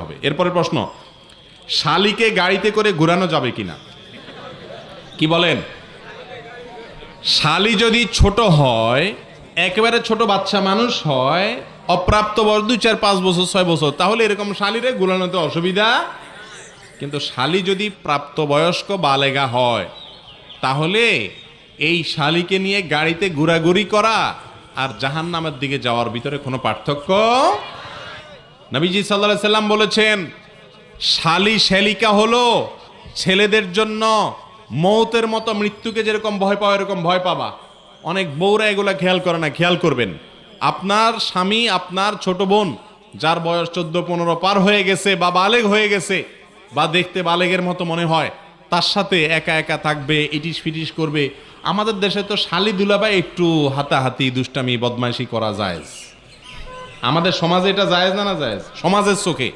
হবে। এরপরের প্রশ্ন, শালিকে গাড়িতে করে ঘুরানো যাবে কিনা? কি বলেন? শালি যদি ছোট হয়, একেবারে ছোট বাচ্চা মানুষ হয়, অপ্রাপ্ত বয়স 2, 4, 5 বছর 6 বছর, তাহলে এরকম শালিরে ঘুরানোতে অসুবিধা। কিন্তু শালি যদি প্রাপ্তবয়স্ক বালেগা হয়, তাহলে এই শালিকে নিয়ে গাড়িতে ঘোরাঘুরি করা আর জাহান্নামের দিকে যাওয়ার ভিতরে কোনো পার্থক্য। নবীজি সাল্লাল্লাহু আলাইহি সাল্লাম বলেছেন, শালি শ্যালিকা হলো ছেলেদের জন্য মৌতের মতো, মৃত্যুকে যেরকম ভয় পাওয়া এরকম ভয় পাবা। অনেক বউরা এগুলা খেয়াল করে না, খেয়াল করবেন। আপনার স্বামী, আপনার ছোট বোন যার বয়স 14-15 পার হয়ে গেছে বা বালেগ হয়ে গেছে বা দেখতে বালেগের মতো মনে হয়, তার সাথে একা একা থাকবে, ইটিস ফিটিস করবে। আমাদের দেশে তো শালি দুলাভাই একটু হাতাহাতি, দুষ্টামি, বদমাইশি করা যায়। আমাদের সমাজে এটা জায়েজ না? না জায়েজ? সমাজের চোখে